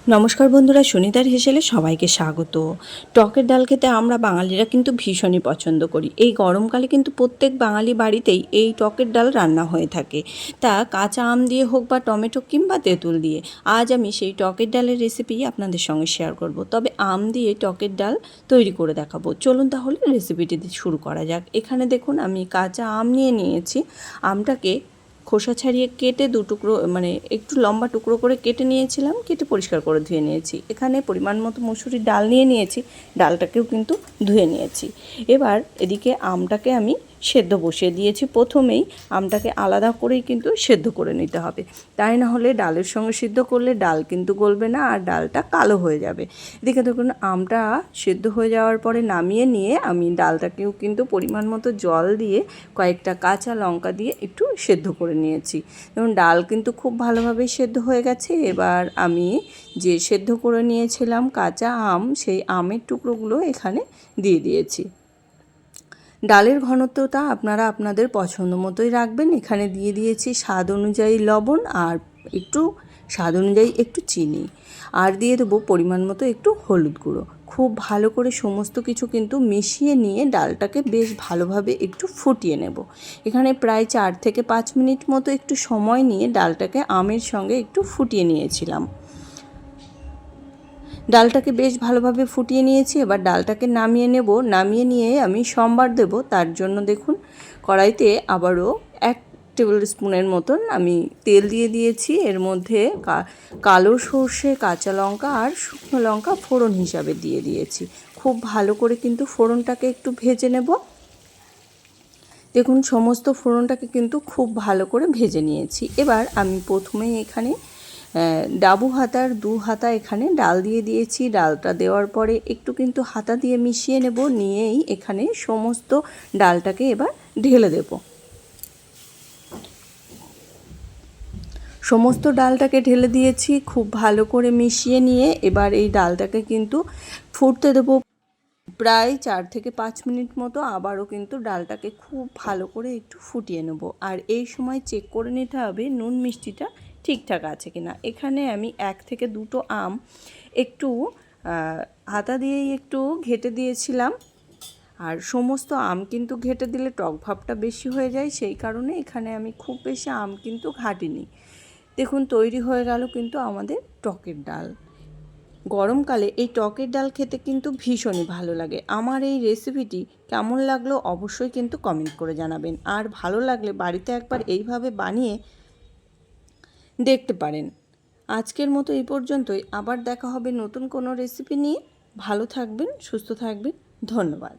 নমস্কার বন্ধুরা, সুনিতার হেসেলে সবাইকে স্বাগত। টকের ডাল খেতে আমরা বাঙালিরা কিন্তু ভীষণই পছন্দ করি। এই গরমকালে কিন্তু প্রত্যেক বাঙালি বাড়িতেই এই টকের ডাল রান্না হয়ে থাকে, তা কাঁচা আম দিয়ে হোক বা টমেটো কিংবা তেঁতুল দিয়ে। আজ আমি সেই টকের ডালের রেসিপি আপনাদের সঙ্গে শেয়ার করব, তবে আম দিয়ে টকের ডাল তৈরি করে দেখাবো। চলুন তাহলে রেসিপিটি শুরু করা যাক। এখানে দেখুন আমি কাঁচা আম নিয়েছি। আমটাকে খোসা ছাড়িয়ে কেটে টুকরো একটু লম্বা টুকরো করে কেটে নিয়েছিলাম, কেটে পরিষ্কার করে ধুয়ে নিয়েছি। এখানে পরিমাণ মতো মুসুরির ডাল নিয়েছি, ডালটাকেও কিন্তু ধুয়ে নিয়েছি। এবার এদিকে আমটাকে আমি সেদ্ধ বসিয়ে দিয়েছি। প্রথমেই আমটাকে আলাদা করেই কিন্তু সেদ্ধ করে নিতে হবে, তাই না হলে ডালের সঙ্গে সিদ্ধ করলে ডাল কিন্তু গলবে না আর ডালটা কালো হয়ে যাবে। এদিকে দেখুন আমটা সেদ্ধ হয়ে যাওয়ার পরে নামিয়ে নিয়ে আমি ডালটাকেও কিন্তু পরিমাণ মতো জল দিয়ে কয়েকটা কাঁচা লঙ্কা দিয়ে একটু সেদ্ধ করে নিয়েছি। এবং ডাল কিন্তু খুব ভালোভাবে সেদ্ধ হয়ে গেছে। এবার আমি যে সেদ্ধ করে নিয়েছিলাম কাঁচা আম, সেই আমের টুকরোগুলো এখানে দিয়ে দিয়েছি। ডালের ঘনত্বটা আপনারা আপনাদের পছন্দ মতোই রাখবেন। এখানে দিয়ে দিয়েছি স্বাদ অনুযায়ী লবণ আর স্বাদ অনুযায়ী একটু চিনি, আর দিয়ে দেবো পরিমাণ মতো একটু হলুদ গুঁড়ো। খুব ভালো করে সমস্ত কিছু কিন্তু মিশিয়ে নিয়ে ডালটাকে বেশ ভালোভাবে একটু ফুটিয়ে নেব। এখানে প্রায় 4 থেকে 5 মিনিট মতো একটু সময় নিয়ে ডালটাকে আমের সঙ্গে একটু ফুটিয়ে নিয়েছিলাম। ডালটাকে বেশ ভালোভাবে ফুটিয়ে নিয়েছি। এবার ডালটাকে নামিয়ে নেব। নামিয়ে নিয়ে আমি সম্বার দেব। তার জন্য দেখুন কড়াইতে আবারও 1 টেবিল স্পুনের মতন আমি তেল দিয়ে দিয়েছি। এর মধ্যে কালো সর্ষে, কাঁচা লঙ্কা আর শুকনো লঙ্কা ফোড়ন হিসাবে দিয়ে দিয়েছি। খুব ভালো করে কিন্তু ফোড়নটাকে একটু ভেজে নেব। দেখুন সমস্ত ফোড়নটাকে কিন্তু খুব ভালো করে ভেজে নিয়েছি। এবার আমি প্রথমেই এখানে ডাবু হাতার 2 হাতা এখানে ডাল দিয়ে দিয়েছি। ডালটা দেওয়ার পরে একটু কিন্তু হাতা দিয়ে মিশিয়ে নেব। নিয়েই এখানে সমস্ত ডালটাকে এবার ঢেলে দেব। সমস্ত ডালটাকে ঢেলে দিয়েছি, খুব ভালো করে মিশিয়ে নিয়ে এবার এই ডালটাকে কিন্তু ফুটতে দেবো প্রায় 4 থেকে 5 মিনিট মতো। আবারও কিন্তু ডালটাকে খুব ভালো করে একটু ফুটিয়ে নেব। আর এই সময় চেক করে নিতে হবে নুন মিষ্টিটা ঠিকঠাক আছে কিনা। এখানে আমি 1 থেকে 2টো আম একটু হাতা দিয়েই একটু ঘেটে দিয়েছিলাম। আর সমস্ত আম কিন্তু ঘেটে দিলে টক ভাবটা বেশি হয়ে যায়, সেই কারণে এখানে আমি খুব বেশি আম কিন্তু ঘাটিনি। দেখুন তৈরি হয়ে গেল কিন্তু আমাদের টকের ডাল। গরমকালে এই টকের ডাল খেতে কিন্তু ভীষণই ভালো লাগে। আমার এই রেসিপিটি কেমন লাগলো অবশ্যই কিন্তু কমেন্ট করে জানাবেন। আর ভালো লাগলে বাড়িতে একবার এইভাবে বানিয়ে দেখতে পারেন। আজকের মতো এই পর্যন্তই। আবার দেখা হবে নতুন কোনো রেসিপি নিয়ে। ভালো থাকবেন, সুস্থ থাকবেন। ধন্যবাদ।